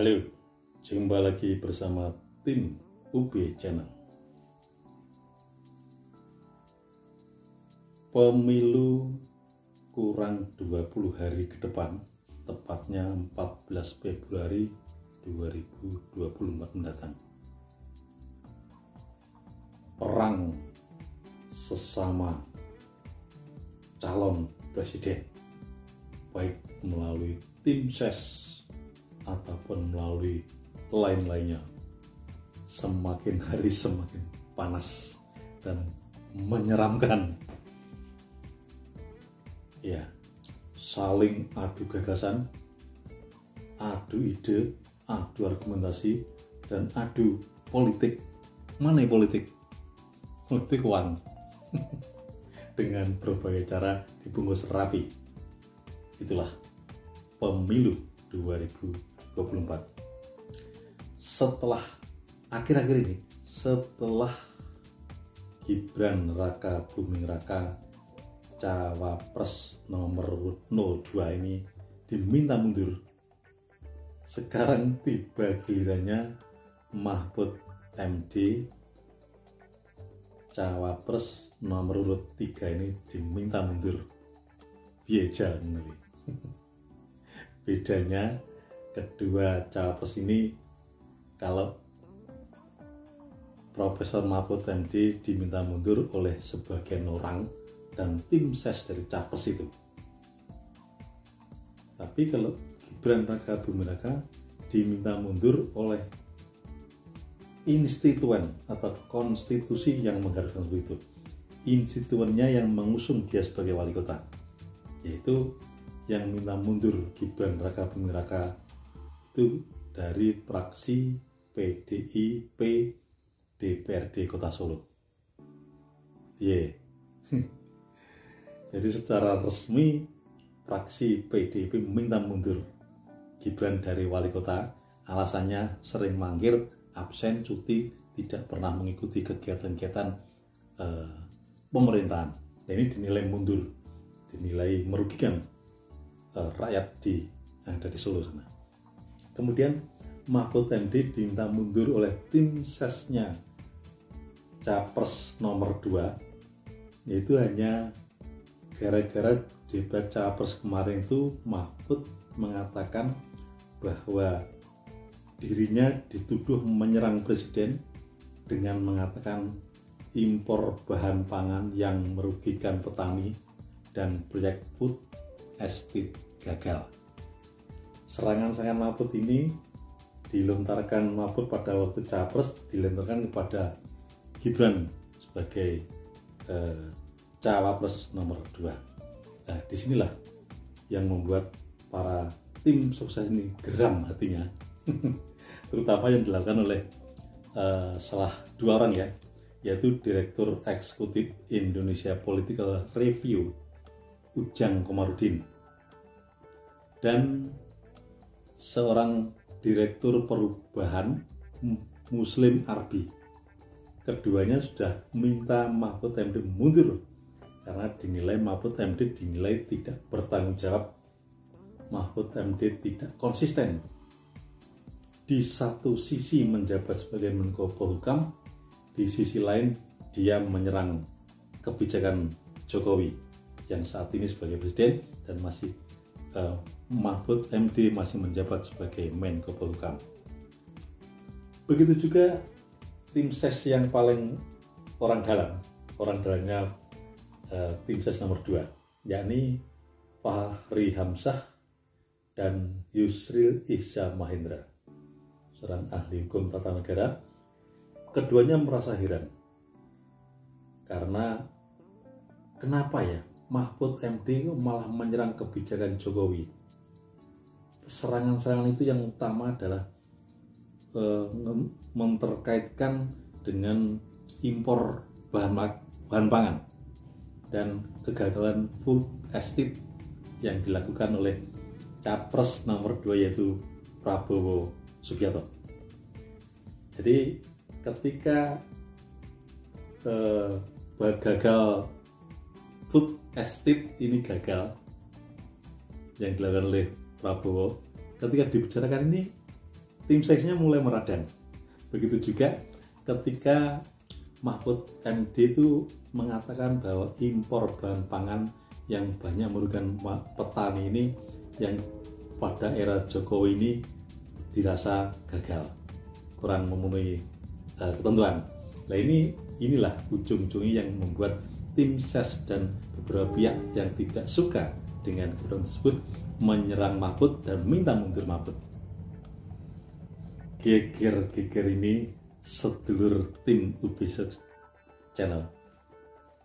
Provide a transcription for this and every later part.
Halo, jumpa lagi bersama tim UB Channel. Pemilu kurang 20 hari ke depan, tepatnya 14 Februari 2024 mendatang. Perang sesama calon presiden, baik melalui tim ses ataupun melalui lain-lainnya, semakin hari semakin panas dan menyeramkan. Ya, saling adu gagasan, adu ide, adu argumentasi, dan adu politik. Mana politik? Politik uang. Dengan berbagai cara dibungkus rapi. Itulah pemilu 2024. Setelah akhir-akhir ini, setelah Gibran Raka Buming Raka Cawapres nomor 02 ini diminta mundur, sekarang tiba gilirannya Mahfud MD Cawapres nomor urut 3 ini diminta mundur. Bieja nih. Bedanya kedua cawapres ini, kalau Profesor Mahfud MD diminta mundur oleh sebagian orang dan tim ses dari capres itu. Tapi kalau Gibran Raka Buming Raka diminta mundur oleh instituen atau konstitusi yang mengharuskan seperti itu. Instituennya yang mengusung dia sebagai wali kota, yaitu yang minta mundur Gibran Raka Buming Raka itu dari fraksi PDIP DPRD Kota Solo. Jadi secara resmi fraksi PDIP meminta mundur Gibran dari wali kota. Alasannya sering mangkir, absen, cuti, tidak pernah mengikuti kegiatan-kegiatan pemerintahan. Ini dinilai mundur, dinilai merugikan rakyat yang ada di Solo sana. Kemudian Mahfud MD diminta mundur oleh tim sesnya Capres nomor 2, yaitu hanya gara-gara debat Capres kemarin itu Mahfud mengatakan bahwa dirinya dituduh menyerang presiden dengan mengatakan impor bahan pangan yang merugikan petani dan proyek food estate gagal. Serangan-serangan Mahfud ini dilontarkan Mahfud pada waktu Capres, dilontarkan kepada Gibran sebagai Cawapres nomor 2. Nah, disinilah yang membuat para tim sukses ini geram hatinya, terutama yang dilakukan oleh salah dua orang, yaitu Direktur Eksekutif Indonesia Political Review Ujang Komarudin dan seorang Direktur Perubahan Muslim Arbi. Keduanya sudah minta Mahfud MD mundur karena dinilai Mahfud MD dinilai tidak bertanggung jawab. Mahfud MD tidak konsisten. Di satu sisi menjabat sebagai Menko Polhukam, di sisi lain dia menyerang kebijakan Jokowi yang saat ini sebagai presiden, dan masih Mahfud MD masih menjabat sebagai Menko Polhukam. Begitu juga tim ses yang paling orang dalamnya tim ses nomor 2, yakni Fahri Hamzah dan Yusril Ihza Mahendra, seorang ahli hukum tata negara. Keduanya merasa heran karena kenapa Mahfud MD malah menyerang kebijakan Jokowi. Serangan-serangan itu yang utama adalah memperkaitkan dengan impor bahan pangan dan kegagalan food estate yang dilakukan oleh Capres nomor 2, yaitu Prabowo Subianto. Jadi ketika gagal food estate ini gagal yang dilakukan oleh Prabowo, ketika dibicarakan ini tim seksnya mulai meradang. Begitu juga ketika Mahfud MD itu mengatakan bahwa impor bahan pangan yang banyak merugikan petani ini yang pada era Jokowi ini dirasa gagal, kurang memenuhi ketentuan. Nah inilah ujung-ujungnya yang membuat tim ses dan beberapa pihak yang tidak suka dengan keputusan tersebut menyerang Mahfud dan minta mundur Mahfud. Geger ini sedulur tim UB Channel.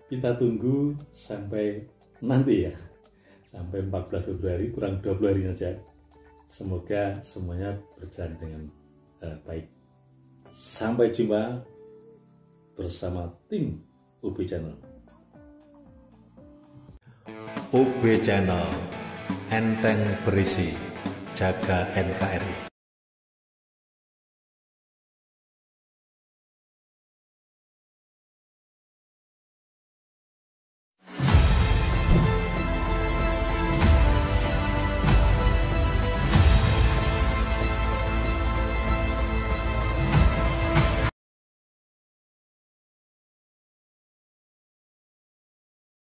Kita tunggu sampai nanti ya, sampai 14 Februari, kurang 20 hari saja. Semoga semuanya berjalan dengan baik. Sampai jumpa bersama tim UB Channel. UB Channel, enteng berisi, jaga NKRI.